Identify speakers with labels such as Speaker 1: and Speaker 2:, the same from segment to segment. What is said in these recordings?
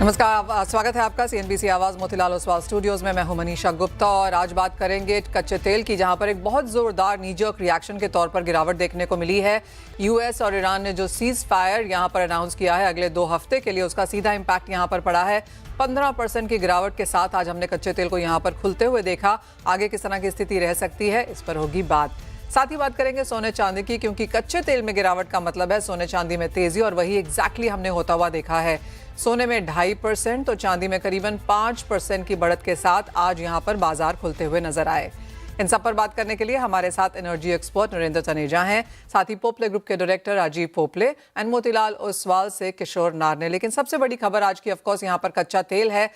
Speaker 1: नमस्कार, स्वागत है आपका सीएनबीसी आवाज़ मोतीलाल ओसवाल स्टूडियोज में। मैं हूं मनीषा गुप्ता और आज बात करेंगे कच्चे तेल की, जहां पर एक बहुत ज़ोरदार नीजर्क रिएक्शन के तौर पर गिरावट देखने को मिली है। यूएस और ईरान ने जो सीज फायर यहां पर अनाउंस किया है अगले 2 हफ्ते के लिए, उसका सीधा इम्पैक्ट यहां पर पड़ा है। 15% की गिरावट के साथ आज हमने कच्चे तेल को यहां पर खुलते हुए देखा। आगे किस तरह की स्थिति रह सकती है, इस पर होगी बात। साथ ही बात करेंगे सोने चांदी की, क्योंकि कच्चे तेल में गिरावट का मतलब है सोने चांदी में तेजी, और वही एग्जैक्टली हमने होता हुआ देखा है। सोने में 2.5% तो चांदी में करीबन 5% की बढ़त के साथ आज यहां पर बाजार खुलते हुए नजर आए। इन सब पर बात करने के लिए हमारे साथ एनर्जी एक्सपर्ट नरेंद्र तनेजा हैं, साथ ही पोपले ग्रुप के डायरेक्टर राजीव पोपले एंड मोतीलाल ओसवाल से किशोर नारने। लेकिन सबसे बड़ी खबर आज की ऑफकोर्स यहाँ पर कच्चा तेल है।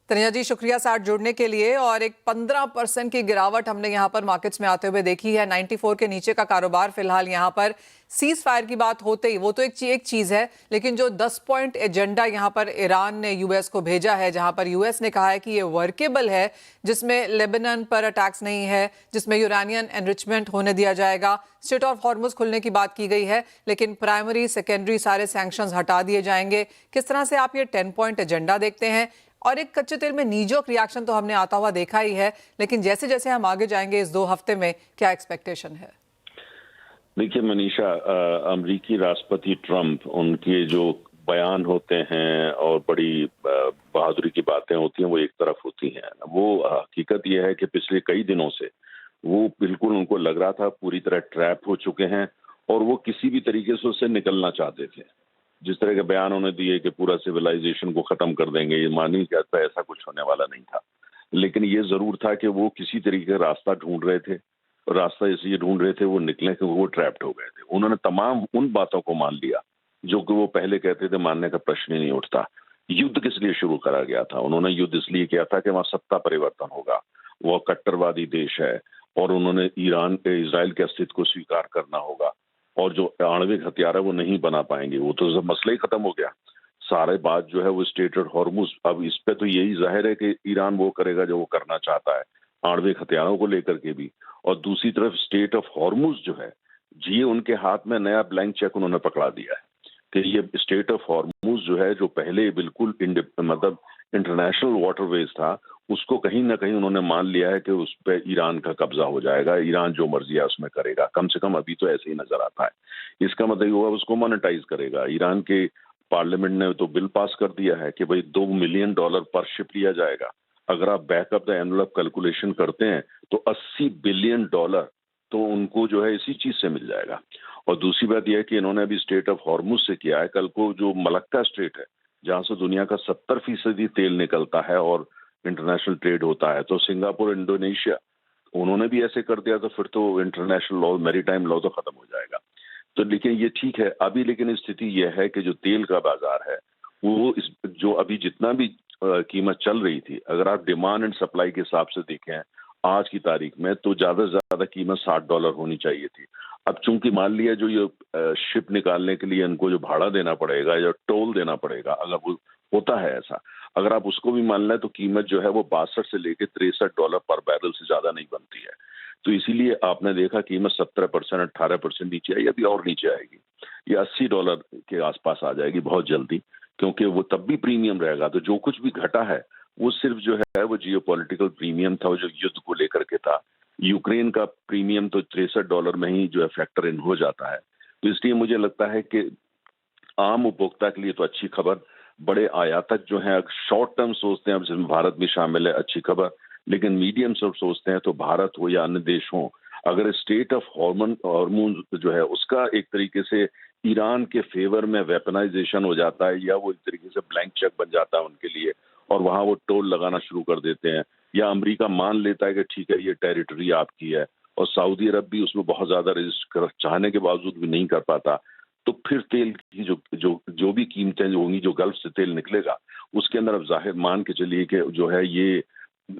Speaker 1: तनेजा जी, शुक्रिया साथ जुड़ने के लिए। और एक 15% की गिरावट हमने यहाँ पर मार्केट्स में आते हुए देखी है। 94 के नीचे का कारोबार फिलहाल यहाँ पर। सीज फायर की बात होते ही वो तो एक चीज है, लेकिन जो 10 पॉइंट एजेंडा यहाँ पर ईरान ने यूएस को भेजा है, जहां पर यूएस ने कहा है कि ये वर्केबल है, जिसमें लेबनान पर अटैक्स नहीं है, जिसमें यूरेनियम एनरिचमेंट होने दिया जाएगा, स्ट्रेट ऑफ हॉर्मुज खुलने की बात की गई है, लेकिन प्राइमरी सेकेंडरी सारे सैंक्शंस हटा दिए जाएंगे। किस तरह से आप ये 10 पॉइंट एजेंडा देखते हैं? और एक कच्चे तेल में नीजर्क रिएक्शन तो हमने आता हुआ देखा ही है, लेकिन जैसे जैसे हम आगे जाएंगे इस 2 हफ्ते में, क्या एक्सपेक्टेशन है?
Speaker 2: देखिए मनीषा, अमेरिकी राष्ट्रपति ट्रंप, उनके जो बयान होते हैं और बड़ी बहादुरी की बातें होती हैं, वो एक तरफ होती हैं। वो हकीकत यह है कि पिछले कई दिनों से वो बिल्कुल, उनको लग रहा था पूरी तरह ट्रैप हो चुके हैं और वो किसी भी तरीके से उससे निकलना चाहते थे। जिस तरह के बयान उन्होंने दिए कि पूरा सिविलाइजेशन को खत्म कर देंगे, ये मान ही कहता है, ऐसा कुछ होने वाला नहीं था। लेकिन ये जरूर था कि वो किसी तरीके का रास्ता ढूंढ रहे थे। रास्ता इसलिए ढूंढ रहे थे वो निकले क्योंकि वो ट्रैप्ड हो गए थे। उन्होंने तमाम उन बातों को मान लिया जो कि वो पहले कहते थे मानने का प्रश्न ही नहीं उठता। युद्ध किस लिए शुरू करा गया था? उन्होंने युद्ध इसलिए किया था कि वहां सत्ता परिवर्तन होगा, वो कट्टरवादी देश है और उन्होंने ईरान के इजराइल के अस्तित्व को स्वीकार करना होगा और जो आणविक हथियार है वो नहीं बना पाएंगे। वो तो सब मसला ही खत्म हो गया। सारे बात जो है वो स्ट्रेट ऑफ हॉर्मुज, अब इस पे तो यही जाहिर है कि ईरान वो करेगा जो वो करना चाहता है, आणविक हथियारों को लेकर के भी। और दूसरी तरफ स्टेट ऑफ हॉर्मुज जो है, जी उनके हाथ में नया ब्लैंक चेक उन्होंने पकड़ा दिया है कि ये स्टेट ऑफ हॉर्मुज जो है, जो पहले बिल्कुल मतलब इंटरनेशनल वाटरवेज था, उसको कहीं ना कहीं उन्होंने मान लिया है कि उस पर ईरान का कब्जा हो जाएगा, ईरान जो मर्जी है उसमें करेगा। कम से कम अभी तो ऐसे ही नजर आता है। इसका मतलब होगा उसको मोनेटाइज करेगा। ईरान के पार्लियामेंट ने तो बिल पास कर दिया है कि भाई $2 मिलियन पर शिप लिया जाएगा। अगर आप बैकअप द एनवलप कैलकुलेशन करते हैं तो $80 बिलियन तो उनको जो है इसी चीज से मिल जाएगा। और दूसरी बात यह है कि इन्होंने अभी स्टेट ऑफ हॉर्मुज से किया है। कल को जो मलक्का स्ट्रेट है, जहां से दुनिया का 70% तेल निकलता है और इंटरनेशनल ट्रेड होता है, तो सिंगापुर, इंडोनेशिया, उन्होंने भी ऐसे कर दिया तो फिर तो इंटरनेशनल लॉ, मैरीटाइम लॉ तो खत्म हो जाएगा। तो लेकिन ये ठीक है अभी, लेकिन स्थिति यह है कि जो तेल का बाजार है वो जो अभी जितना भी कीमत चल रही थी, अगर आप डिमांड एंड सप्लाई के हिसाब से देखें आज की तारीख में, तो ज्यादा से ज्यादा कीमत $60 होनी चाहिए थी। अब चूंकि मान लिया जो ये शिप निकालने के लिए इनको जो भाड़ा देना पड़ेगा या टोल देना पड़ेगा, अगर वो होता है ऐसा, अगर आप उसको भी मान लें तो कीमत जो है वो 62 से लेकर $63 पर बैरल से ज्यादा नहीं बनती है। तो इसीलिए आपने देखा कीमत 17%, 18% नीचे आई, अभी और नीचे आएगी। ये $80 के आसपास आ जाएगी बहुत जल्दी, क्योंकि वो तब भी प्रीमियम रहेगा। तो जो कुछ भी घटा है वो सिर्फ जो है वो जियोपॉलिटिकल प्रीमियम था, जो युद्ध को लेकर के था। यूक्रेन का प्रीमियम तो $63 में ही जो है फैक्टर इन हो जाता है। तो इसलिए मुझे लगता है कि आम उपभोक्ता के लिए तो अच्छी खबर, बड़े आयातक जो है शॉर्ट टर्म सोचते हैं, अब जिसमें भारत भी शामिल है, अच्छी खबर। लेकिन मीडियम से सोचते हैं तो भारत हो या अन्य देश हो, अगर स्टेट ऑफ हॉर्मोन जो है उसका एक तरीके से ईरान के फेवर में वेपनाइजेशन हो जाता है, या वो एक तरीके से ब्लैंक चेक बन जाता है उनके लिए और वहां वो टोल लगाना शुरू कर देते हैं, या अमेरिका मान लेता है कि ठीक है ये टेरिटरी आपकी है, और सऊदी अरब भी उसमें बहुत ज्यादा रजिस्टर चाहने के बावजूद भी नहीं कर पाता, तो फिर तेल की जो जो जो भी कीमतें जो होंगी, जो गल्फ से तेल निकलेगा उसके अंदर अब जाहिर मान के चलिए कि जो है ये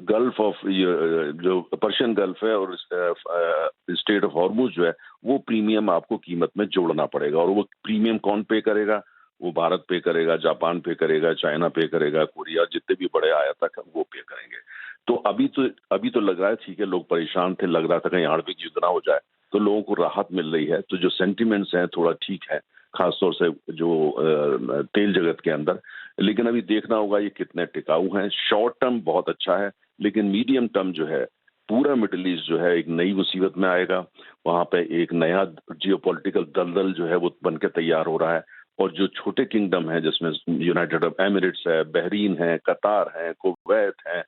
Speaker 2: गल्फ ऑफ जो पर्शियन गल्फ है और स्टेट ऑफ हॉर्मुज जो है, वो प्रीमियम आपको कीमत में जोड़ना पड़ेगा। और वो प्रीमियम कौन पे करेगा? वो भारत पे करेगा, जापान पे करेगा, चाइना पे करेगा, कोरिया, जितने भी बड़े आयातक है वो पे करेंगे। तो अभी तो लग रहा है ठीक है, लोग परेशान थे, लग रहा था कहीं आणविक युद्ध ना हो जाए, तो लोगों को राहत मिल रही है। तो जो सेंटिमेंट्स हैं थोड़ा ठीक है, खासतौर से जो तेल जगत के अंदर। लेकिन अभी देखना होगा ये कितने टिकाऊ हैं। शॉर्ट टर्म बहुत अच्छा है, लेकिन मीडियम टर्म जो है पूरा मिडिल ईस्ट जो है एक नई मुसीबत में आएगा। वहां पे एक नया जियोपॉलिटिकल दलदल जो है वो बन के तैयार हो रहा है, और जो छोटे किंगडम है जिसमें यूनाइटेड अरब एमिरेट्स है, बहरीन है, कतार है, कुवैत है,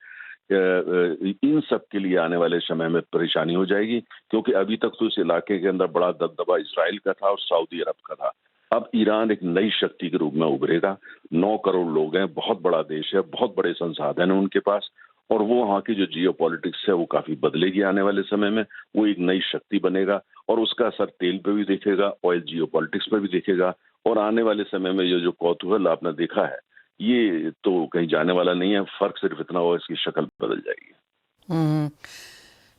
Speaker 2: इन सब के लिए आने वाले समय में परेशानी हो जाएगी, क्योंकि अभी तक तो इस इलाके के अंदर बड़ा दबदबा इसराइल का था और सऊदी अरब का था। अब ईरान एक नई शक्ति के रूप में उभरेगा। 9 करोड़ लोग हैं, बहुत बड़ा देश है, बहुत बड़े संसाधन है उनके पास, और वो वहाँ की जो जियो पॉलिटिक्स है वो काफी बदलेगी आने वाले समय में। वो एक नई शक्ति बनेगा और उसका असर तेल पे भी दिखेगा, ऑयल जियो पॉलिटिक्स पे भी दिखेगा, और आने वाले समय में ये जो कौतूहल आपने देखा है ये तो कहीं जाने वाला नहीं है। फर्क सिर्फ इतना होगा इसकी शक्ल बदल जाएगी।
Speaker 1: हम्म।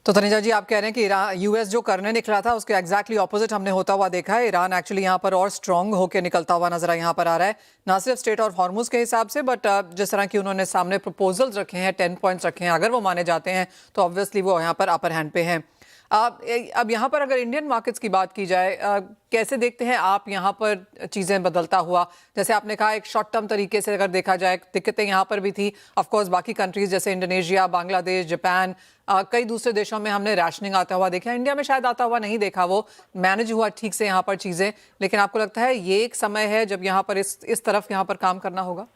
Speaker 1: तो तनीजा जी, आप कह रहे हैं कि ईरान यूएस जो करने निकला था उसके एग्जैक्टली ऑपोजिट हमने होता हुआ देखा है। ईरान एक्चुअली यहाँ पर और स्ट्रांग होकर निकलता हुआ नजर यहाँ पर आ रहा है, ना सिर्फ स्टेट और हॉर्मुज के हिसाब से, बट जिस तरह की उन्होंने सामने प्रपोजल्स रखे हैं, 10 पॉइंट्स रखे हैं, अगर वो माने जाते हैं तो ऑब्वियसली वो यहाँ पर अपर हैंड पे हैं। अब यहाँ पर अगर इंडियन मार्केट्स की बात की जाए, कैसे देखते हैं आप यहाँ पर चीज़ें बदलता हुआ? जैसे आपने कहा एक शॉर्ट टर्म तरीके से अगर देखा जाए, दिक्कतें यहाँ पर भी थी। ऑफ कोर्स बाकी कंट्रीज जैसे इंडोनेशिया, बांग्लादेश, जापान, कई दूसरे देशों में हमने रैशनिंग आता हुआ देखा। इंडिया में शायद आता हुआ नहीं देखा, वो मैनेज हुआ ठीक से यहाँ पर चीज़ें। लेकिन आपको लगता है ये एक समय है जब यहाँ पर इस तरफ यहाँ पर काम करना होगा?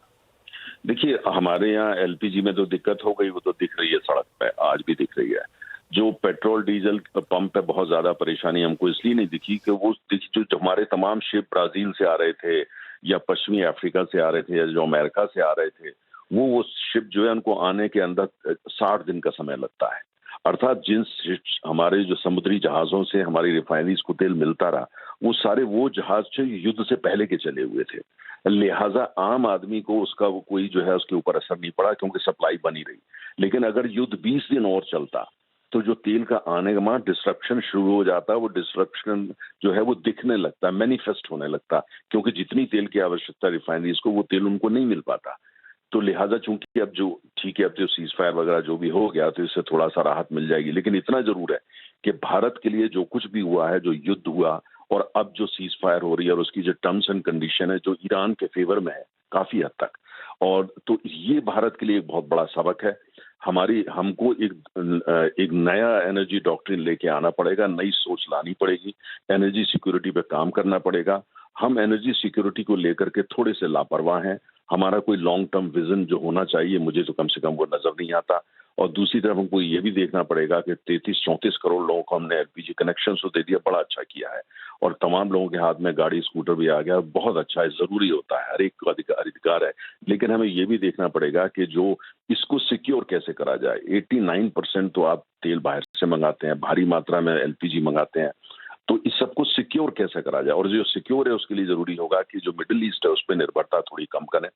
Speaker 2: देखिए, हमारे यहाँ एलपीजी में तो दिक्कत हो गई, वो तो दिख रही है सड़क पे, आज भी दिख रही है। जो पेट्रोल डीजल पंप पे बहुत ज्यादा परेशानी हमको इसलिए नहीं दिखी कि वो दिखी जो हमारे तमाम शिप ब्राजील से आ रहे थे या पश्चिमी अफ्रीका से आ रहे थे या जो अमेरिका से आ रहे थे, वो शिप जो है उनको आने के अंदर 60 दिन का समय लगता है। अर्थात जिन शिप्स हमारे जो समुद्री जहाजों से हमारी रिफाइनरीज को तेल मिलता रहा, वो सारे वो जहाज जो युद्ध से पहले के चले हुए थे, लिहाजा आम आदमी को उसका वो कोई जो है उसके ऊपर असर नहीं पड़ा, क्योंकि सप्लाई बनी रही। लेकिन अगर युद्ध 20 दिन और चलता तो जो तेल का आने का डिस्ट्रप्शन शुरू हो जाता, वो डिस्ट्रप्शन जो है वो दिखने लगता, मैनिफेस्ट होने लगता, क्योंकि जितनी तेल की आवश्यकता रिफाइनरीज को वो तेल उनको नहीं मिल पाता। तो लिहाजा चूंकि अब जो ठीक है, अब जो सीज फायर वगैरह जो भी हो गया तो इससे थोड़ा सा राहत मिल जाएगी। लेकिन इतना जरूर है कि भारत के लिए जो कुछ भी हुआ है, जो युद्ध हुआ और अब जो सीज फायर हो रही है और उसकी जो टर्म्स एंड कंडीशन है जो ईरान के फेवर में है काफी हद तक, और तो ये भारत के लिए एक बहुत बड़ा सबक है। हमको एक नया एनर्जी डॉक्ट्रिन लेके आना पड़ेगा, नई सोच लानी पड़ेगी, एनर्जी सिक्योरिटी पे काम करना पड़ेगा। हम एनर्जी सिक्योरिटी को लेकर के थोड़े से लापरवाह हैं। हमारा कोई लॉन्ग टर्म विजन जो होना चाहिए, मुझे तो कम से कम वो नजर नहीं आता। और दूसरी तरफ हमको ये भी देखना पड़ेगा कि 33-34 करोड़ लोगों को हमने एलपीजी कनेक्शन तो दे दिया, बड़ा अच्छा किया है, और तमाम लोगों के हाथ में गाड़ी स्कूटर भी आ गया, बहुत अच्छा है, जरूरी होता है, हर एक को अधिकार है। लेकिन हमें ये भी देखना पड़ेगा कि जो इसको सिक्योर कैसे करा जाए। 89% तो आप तेल बाहर से मंगाते हैं, भारी मात्रा में एलपीजी मंगाते हैं, तो इस सबको सिक्योर कैसे करा जाए। और जो सिक्योर है उसके लिए जरूरी होगा कि जो मिडिल ईस्ट है उस पर निर्भरता थोड़ी कम करें,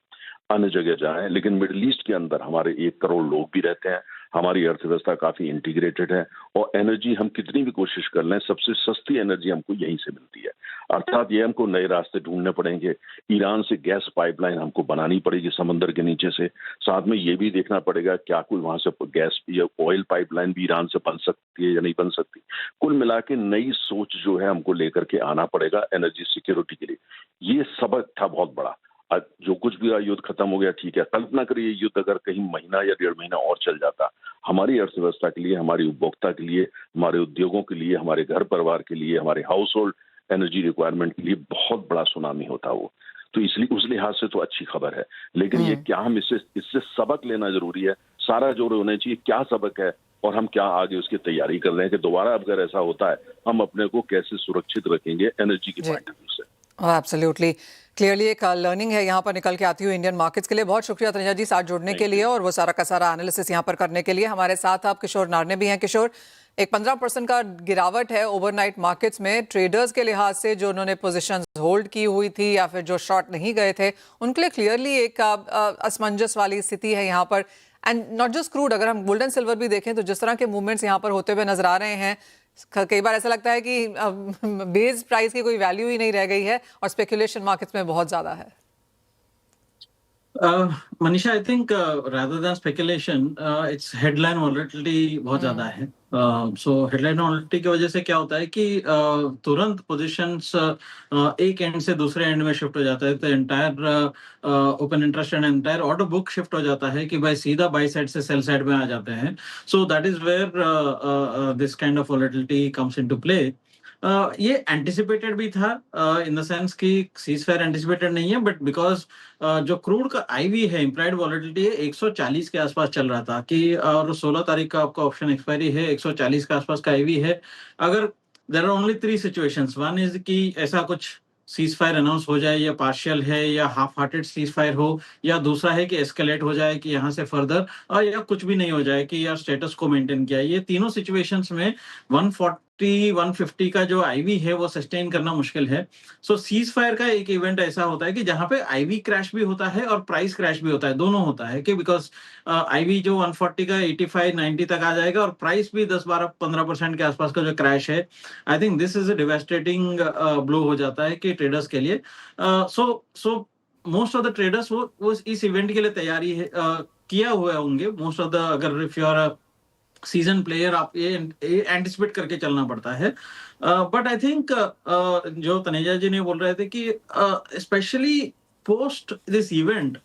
Speaker 2: अन्य जगह जाएं। लेकिन मिडिल ईस्ट के अंदर हमारे 1 करोड़ लोग भी रहते हैं, हमारी अर्थव्यवस्था काफी इंटीग्रेटेड है, और एनर्जी हम कितनी भी कोशिश कर लें, सबसे सस्ती एनर्जी हमको यहीं से मिलती है। अर्थात ये हमको नए रास्ते ढूंढने पड़ेंगे। ईरान से गैस पाइपलाइन हमको बनानी पड़ेगी समंदर के नीचे से। साथ में ये भी देखना पड़ेगा क्या कोई वहां से गैस या ऑयल पाइपलाइन भी ईरान से बन सकती है या नहीं बन सकती। कुल मिला के नई सोच जो है हमको लेकर के आना पड़ेगा एनर्जी सिक्योरिटी के लिए। ये सबक था बहुत बड़ा। जो कुछ भी युद्ध खत्म हो गया, ठीक है, कल्पना करिए युद्ध अगर कहीं महीना या 1.5 महीना और चल जाता, हमारी अर्थव्यवस्था के लिए, हमारी उपभोक्ता के लिए, हमारे उद्योगों के लिए, हमारे घर परिवार के लिए, हमारे हाउस होल्ड एनर्जी रिक्वायरमेंट के लिए बहुत बड़ा सुनामी होता वो। तो इसलिए उस लिहाज से तो अच्छी खबर है। लेकिन ये क्या हम इससे सबक लेना जरूरी है। सारा जोर होना चाहिए क्या सबक है और हम क्या आगे उसकी तैयारी कर रहे हैं कि दोबारा अगर ऐसा होता है हम अपने को कैसे सुरक्षित रखेंगे एनर्जी के पॉइंट ऑफ व्यू से।
Speaker 1: एब्सोल्युटली, क्लियरली एक लर्निंग है यहाँ पर निकल के आती हुई इंडियन मार्केट्स के लिए। बहुत शुक्रिया तनुजा जी साथ जुड़ने के लिए और वो सारा का सारा एनालिसिस यहाँ पर करने के लिए। हमारे साथ आप किशोर नारने भी हैं। किशोर, एक 15% का गिरावट है ओवरनाइट मार्केट्स में। ट्रेडर्स के लिहाज से जो उन्होंने पोजीशंस होल्ड की हुई थी या फिर जो शॉर्ट नहीं गए थे, उनके लिए क्लियरली एक असमंजस वाली स्थिति है यहाँ पर। एंड नॉट जस्ट क्रूड, अगर हम गोल्ड एंड सिल्वर भी देखें तो जिस तरह के मूवमेंट्स यहाँ पर होते हुए नजर आ रहे हैं, कई बार ऐसा लगता है कि बेस प्राइस की कोई वैल्यू ही नहीं रह गई है और स्पेकुलेशन मार्केट्स में बहुत ज्यादा है।
Speaker 3: Manisha, I think rather than speculation, it's headline volatility बहुत ज्यादा है. सो हेडलाइन वॉलेटिलिटी की वजह से क्या होता है कि तुरंत पोजीशंस एक एंड से दूसरे एंड में शिफ्ट हो जाता है. तो entire open interest and entire order book shift हो जाता है कि भाई सीधा बाई साइड से सेल साइड में आ जाते हैं. So that is where this kind of volatility comes into play. ये एंटिसिपेटेड भी था इन द सेंस कि सीज फायर एंटिसिपेटेड नहीं है, बट बिकॉज जो क्रूड का आईवी है, इम्प्लाइड वॉलेटिलिटी है, 140 के आसपास चल रहा था कि और 16 तारीख का आपका ऑप्शन एक्सपायरी है, 140 के आसपास का आईवी है. अगर there are only 3 situations, one is कि ऐसा कुछ सीज फायर अनाउंस हो जाए या पार्शियल है या हाफ हार्टेड सीज फायर हो, या दूसरा है कि एस्केलेट हो जाए कि यहाँ से फर्दर, और या कुछ भी नहीं हो जाए कि यार स्टेटस को मेंटेन किया. ये तीनों सिचुएशंस में 140-150 का जो आईवी है वो सस्टेन करना मुश्किल है. सो सीज फायर का एक इवेंट ऐसा होता है कि जहां पे आईवी क्रैश भी होता है और प्राइस क्रैश भी होता है, दोनों होता है कि बिकॉज आईवी जो 140 का 85-90 तक आ जाएगा और प्राइस भी 10-12-15% के आसपास का जो क्रैश है. I think this is a devastating blow हो जाता है कि ट्रेडर्स के लिए. So most of the traders वो इस इवेंट के लिए तैयारी है किया हुए होंगे. मोस्ट ऑफ द, अगर if you are season player, आप ये एंटिसिपेट करके चलना पड़ता है. बट आई थिंक जो तनेजा जी ने बोल रहे थे कि specially post this event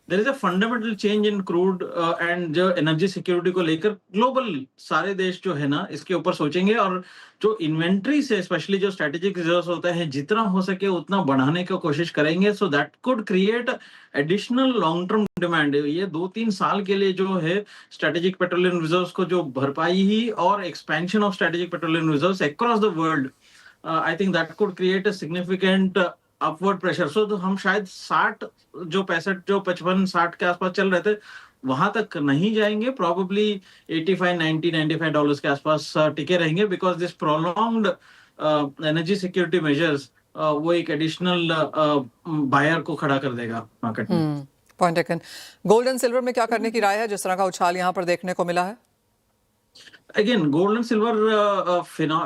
Speaker 3: there is a fundamental change in crude and जो एनर्जी सिक्योरिटी को लेकर ग्लोबल सारे देश जो है ना इसके ऊपर सोचेंगे. और जो इन्वेंट्री से स्पेशली जो स्ट्रेटेजिक रिजर्व्स होते हैं, जितना हो सके उतना बढ़ाने की कोशिश करेंगे. So that could create additional long term demand. ये 2-3 साल के लिए जो है स्ट्रेटेजिक पेट्रोलियम रिजर्व्स को जो भरपाई ही और expansion of strategic petroleum reserves across the world, I think that could create a significant upward pressure. So तो हम शायद 60 जो 65 जो 55-60 के आसपास चल रहे थे वहां तक नहीं जाएंगे. प्रोबेबली 85-90-95 डॉलर्स के आसपास टिके रहेंगे because this prolonged energy security measures वो एक एडिशनल बायर को खड़ा कर देगा मार्केट में.
Speaker 1: Point taken. Gold and silver में क्या करने की राय है जिस तरह का उछाल यहाँ पर देखने को मिला है?
Speaker 3: अगेन गोल्ड एंड सिल्वर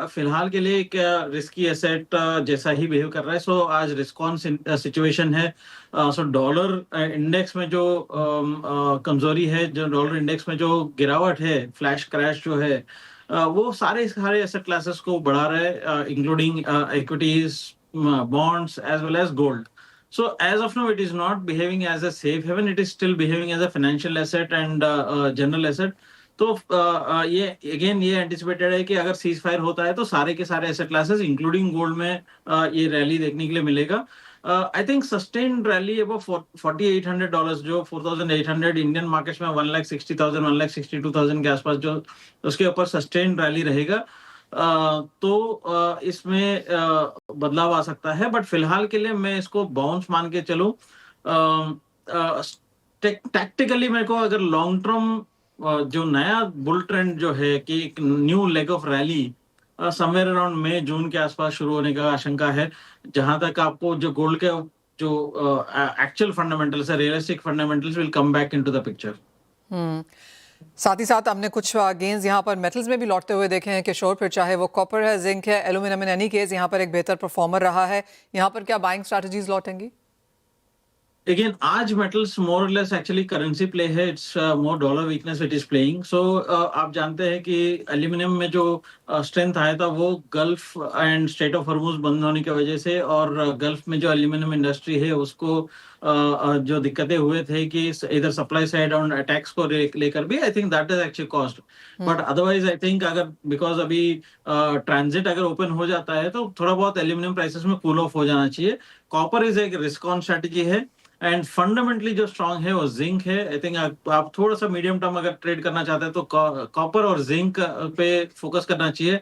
Speaker 3: फिलहाल के लिए एक रिस्की एसेट जैसा ही बिहेव कर रहा है. सो आज रिस्क ऑन सिचुएशन है. सो डॉलर इंडेक्स में जो कमजोरी है, जो डॉलर इंडेक्स में जो गिरावट है, फ्लैश क्रैश जो है, वो सारे एसेट क्लासेस को बढ़ा रहा है, including equities, bonds as well as gold. So as of now, it is not behaving as a safe haven. It is still behaving as a financial asset and general asset. तो ये again ये anticipated है कि अगर cease fire होता है तो सारे के सारे एसेट क्लासेस इंक्लूडिंग गोल्ड में ये रैली देखने के लिए मिलेगा. I think sustained rally above $4,800, जो 4,800 इंडियन मार्केट्स में 1,60,000 1,62,000 के आसपास जो उसके ऊपर सस्टेन्ड रैली रहेगा. तो इसमें बदलाव आ सकता है. बट फिलहाल के लिए मैं इसको बाउंस मान के चलूं. टैक्टिकली मेरे को अगर लॉन्ग टर्म जो नया बुल ट्रेंड जो है कि एक new leg of rally somewhere around मई जून के आसपास शुरू होने का आशंका है, जहां तक आपको जो गोल्ड के जो एक्चुअल फंडामेंटल्स है, realistic fundamentals will come back into the picture.
Speaker 1: साथ ही साथ हमने कुछ गेंस यहाँ पर मेटल्स में भी लौटते हुए देखे हैं किशोर. फिर चाहे वो कॉपर है, जिंक है, एल्यूमिनियम, इन एनी केस यहाँ पर एक बेहतर परफॉर्मर रहा है. यहाँ पर क्या बाइंग स्ट्रैटेजीज लौटेंगी?
Speaker 3: Again, आज metals more or less actually currency play है. It's more dollar weakness it is playing. So आप जानते हैं कि एल्यूमिनियम में जो स्ट्रेंथ आया था वो gulf and straight of Hormuz बंद होने की वजह से, और गल्फ में जो एल्यूमिनियम इंडस्ट्री है उसको जो दिक्कतें हुए थे कि इधर सप्लाई साइड और अटैक्स को लेकर भी, आई think that is actually cost. But otherwise I think अगर बिकॉज अभी ट्रांजिट अगर ओपन हो जाता है तो थोड़ा बहुत एल्यूमिनियम प्राइसेस में कूल ऑफ हो जाना चाहिए. कॉपर इज एक रिस्क ऑन स्ट्रेटेजी है एंड फंडामेंटली जो स्ट्रांग है वो जिंक है. आई थिंक आप थोड़ा सा मीडियम टर्म अगर ट्रेड करना चाहते हैं तो कॉपर और जिंक पे फोकस करना चाहिए.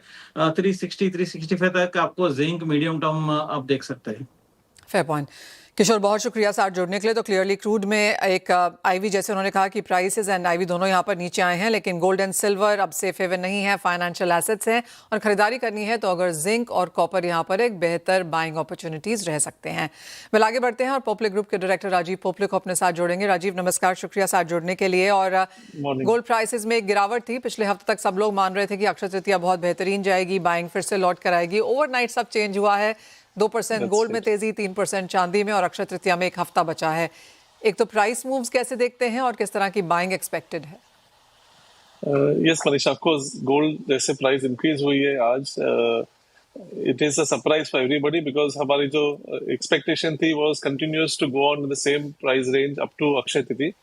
Speaker 3: 360-365 तक आपको जिंक मीडियम टर्म आप देख सकते हैं.
Speaker 1: Fair point. किशोर, बहुत शुक्रिया साथ जुड़ने के लिए. तो क्लियरली क्रूड में एक आईवी, जैसे उन्होंने कहा कि प्राइसेस एंड आईवी दोनों यहाँ पर नीचे आए हैं, लेकिन गोल्ड एंड सिल्वर अब सेफ हेवन नहीं है, फाइनेंशियल एसेट्स हैं और खरीदारी करनी है तो अगर जिंक और कॉपर यहाँ पर एक बेहतर बाइंग अपॉर्चुनिटीज रह सकते हैं. वेल, आगे बढ़ते हैं और पोपले ग्रुप के डायरेक्टर राजीव पोपले को अपने साथ जोड़ेंगे. राजीव नमस्कार, शुक्रिया साथ जुड़ने के लिए. और गोल्ड प्राइसेस में एक गिरावट थी. पिछले हफ्ते तक सब लोग मान रहे थे कि अक्षय तृतीया बहुत बेहतरीन जाएगी, बाइंग फिर से लौट कर आएगी. ओवरनाइट सब चेंज हुआ है. 2% गोल्ड में तेजी, 3% चांदी में, और अक्षय तृतीया में एक हफ्ता बचा है. एक तो प्राइस मूव्स कैसे देखते हैं और किस तरह की बाइंग एक्सपेक्टेड है?
Speaker 4: Yes Manisha, of course gold जैसे प्राइस इंक्रीज हुई है आज, it is a surprise for everybody because हमारी जो एक्सपेक्टेशन थी was continuous to go on in the same price range up to Akshaya Tritiya.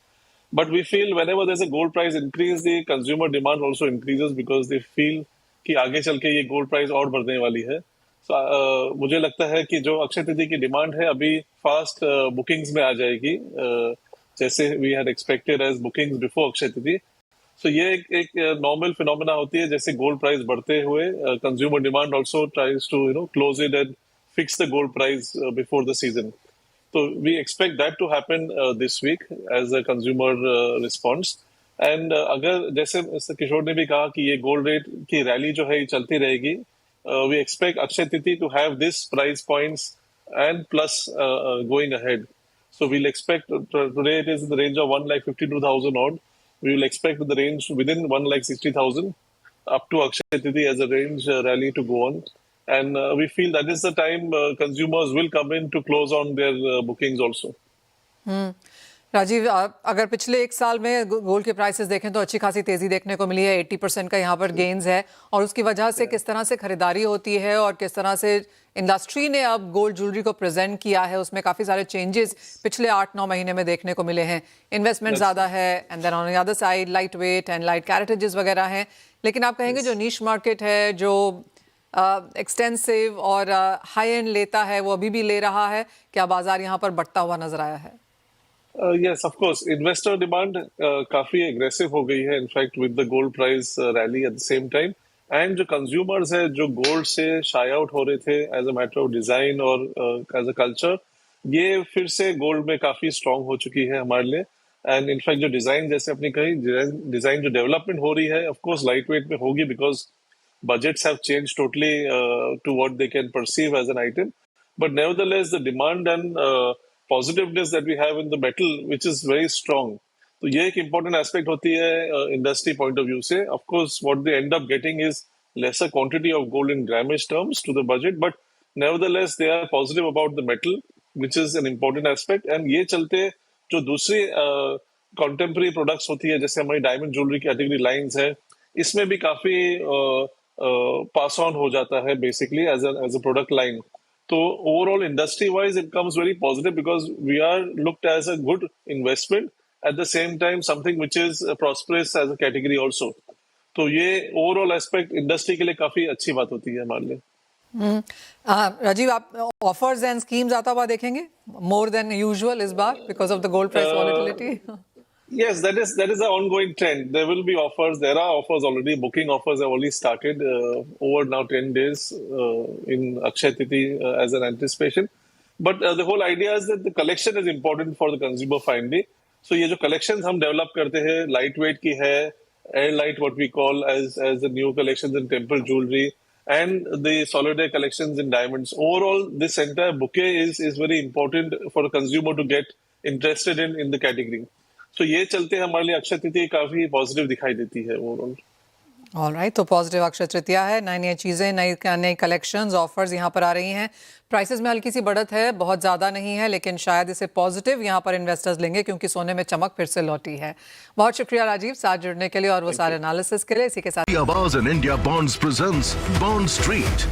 Speaker 4: But we feel whenever there's a gold price increase, the consumer demand also increases because they feel कि आगे चल के ये gold price और बढ़ने वाली है. So, मुझे लगता है कि जो अक्षय तृतीया की डिमांड है अभी फास्ट बुकिंग्स में आ जाएगी, जैसे we had expected as bookings before Akshaya Tritiya. So ये एक नॉर्मल फिनोमेना होती है, जैसे गोल्ड प्राइस बढ़ते हुए consumer demand also tries to close it and fix the gold price before the season. So we expect that to happen this week as a consumer response. And अगर जैसे किशोर ने भी कहा कि ये गोल्ड रेट की रैली जो है ये चलती रहेगी, we expect Akshaya Tritiya to have this price points and plus going ahead. So we'll expect today it is in the range of 1,52,000 odd. We will expect the range within 1,60,000 up to Akshay Tritiya as a range rally to go on. And we feel that is the time consumers will come in to close on their bookings also.
Speaker 1: Rajiv, अगर पिछले एक साल में gold के prices देखें तो अच्छी खासी तेजी देखने को मिली है, 80% का यहाँ पर गेन्स है, और उसकी वजह से किस तरह से खरीदारी होती है और किस तरह से इंडस्ट्री ने अब गोल्ड ज्वेलरी को प्रेजेंट किया है, उसमें काफ़ी सारे चेंजेस पिछले 8-9 महीने में देखने को मिले हैं. इन्वेस्टमेंट ज़्यादा है, and then on the other side light weight and light caratages वगैरह हैं. लेकिन आप कहेंगे जो नीश मार्केट है, जो एक्सटेंसिव और हाई एंड लेता है, वो अभी भी ले रहा है? क्या बाजार यहाँ पर बढ़ता हुआ नजर आया है?
Speaker 4: Yes, of course. Investor demand काफी aggressive हो गई है, in fact, with the gold price rally at the same time. And जो consumers है, जो gold से shy out हो रहे थे as a matter of design और as a culture, ये फिर से gold में काफी strong हो चुकी है हमारे लिए. And in fact, जो design जैसे अपनी कही, design जो development हो रही है, of course, lightweight में होगी because budgets have changed totally to what they can perceive as an item. But nevertheless, the demand and positiveness that we have in the metal, which is very strong. So ये एक important aspect होती है industry point of view से. Of course, what they end up getting is lesser quantity of gold in grammage terms to the budget, but nevertheless, they are positive about the metal, which is an important aspect. And ये चलते जो दूसरी contemporary products होती है, जैसे हमारी diamond jewelry category lines है, इसमें भी काफी pass on हो जाता है basically as a product line. So overall industry wise it comes very positive because we are looked as a good investment, at the same time something which is prosperous as a category also. तो ये overall aspect industry के लिए काफी अच्छी बात होती है हमारे लिए.
Speaker 1: राजीव, आप ऑफर्स एंड स्कीम्स आता हुआ देखेंगे more than usual इस बार because of the gold price volatility?
Speaker 4: Yes, that is an ongoing trend. There will be offers. There are offers already. Booking offers have already started over now 10 days in Akshay Tritiya as an anticipation. But the whole idea is that the collection is important for the consumer finally. So ये जो collections हम develop करते हैं, lightweight की है, air light what we call as the new collections in temple jewelry, and the solitaire collections in diamonds. Overall, this entire bouquet is very important for a consumer to get interested in the category. So ये चलते हमारे लिए अक्षय तृतीया काफी positive दिखाई देती है overall.
Speaker 1: Alright, तो positive Akshaya Tritiya है, नई नई चीज़ें, नई कलेक्शंस, ऑफर्स यहाँ पर आ रही हैं. प्राइसेस में हल्की सी बढ़त है, बहुत ज़्यादा नहीं है, लेकिन शायद इसे पॉजिटिव यहाँ पर इन्वेस्टर्स लेंगे क्योंकि सोने में चमक फिर से लौटी है. बहुत शुक्रिया राजीव साथ जुड़ने के लिए और वो सारे एनालिसिस के लिए. इसी के साथ
Speaker 5: आवाज in India bonds presents bond street.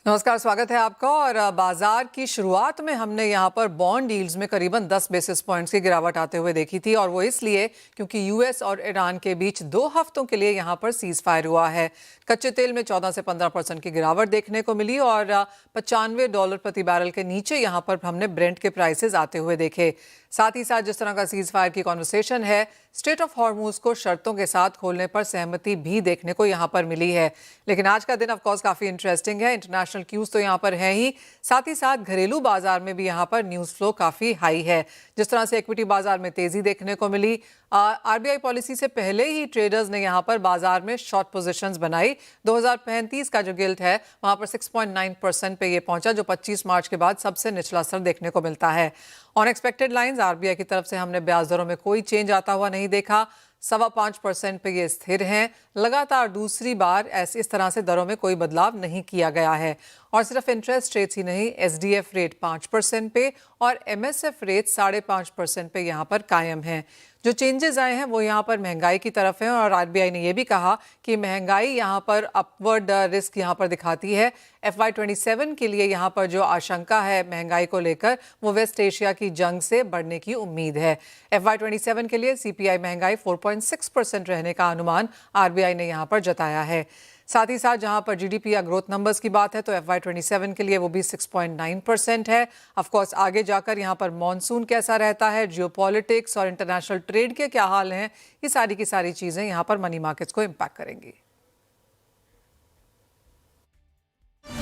Speaker 1: नमस्कार, स्वागत है आपका. और बाजार की शुरुआत में हमने यहाँ पर बॉन्ड यील्ड्स में करीबन 10 बेसिस पॉइंट्स की गिरावट आते हुए देखी थी, और वो इसलिए क्योंकि यूएस और ईरान के बीच 2 हफ्तों के लिए यहाँ पर सीज फायर हुआ है. कच्चे तेल में 14 से 15% की गिरावट देखने को मिली और $95 प्रति बैरल के नीचे यहाँ पर हमने ब्रेंट के प्राइसेस आते हुए देखे. साथ ही साथ जिस तरह का सीज फायर की कॉन्वर्सेशन है, स्ट्रेट ऑफ हॉर्मूज को शर्तों के साथ खोलने पर सहमति भी देखने को यहाँ पर मिली है. लेकिन आज का दिन ऑफ कोर्स काफ़ी इंटरेस्टिंग है. इंटरनेशनल क्यूज तो यहाँ पर है ही, साथ घरेलू बाजार में भी यहाँ पर न्यूज़ फ्लो काफ़ी हाई है. जिस तरह से इक्विटी बाजार में तेज़ी देखने को मिली, आरबीआई पॉलिसी से पहले ही ट्रेडर्स ने यहाँ पर बाजार में शॉर्ट पोजीशंस बनाई. 2035 का जो गिल्ट है वहाँ पर 6.9% पे ये पहुंचा, जो 25 मार्च के बाद सबसे निचला स्तर देखने को मिलता है. ऑन एक्सपेक्टेड लाइंस आरबीआई की तरफ से हमने ब्याज दरों में कोई चेंज आता हुआ नहीं देखा. 5.25% पे ये स्थिर हैं। लगातार दूसरी बार इस तरह से दरों में कोई बदलाव नहीं किया गया है। और सिर्फ इंटरेस्ट रेट्स ही नहीं, SDF रेट 5% पे और MSF रेट 5.5% पे यहाँ पर कायम हैं। जो चेंजेस आए हैं वो यहाँ पर महंगाई की तरफ है और RBI ने ये भी कहा कि महंगाई यहाँ पर अपवर्ड रिस्क यहाँ पर दिखाती है। FY27 के लिए यहाँ पर जो आशंका है महंगाई को लेकर वो वेस्ट एशिया की जंग से बढ़ने की उम्मीद है। FY27 के लिए CPI महंगाई 4.6% रहने का अनुमान RBI ने यहाँ पर जताया है। साथ ही साथ जहां पर GDP या ग्रोथ नंबर्स की बात है तो FY27 के लिए वो भी 6.9% है। ऑफ कोर्स आगे जाकर यहां पर मॉनसून कैसा रहता है, जियोपॉलिटिक्स और इंटरनेशनल ट्रेड के क्या हाल हैं, ये सारी की सारी चीजें यहां पर मनी मार्केट्स को इम्पैक्ट करेंगी।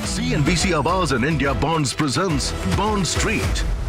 Speaker 5: CNBC Awaaz and India Bonds presents Bond Street.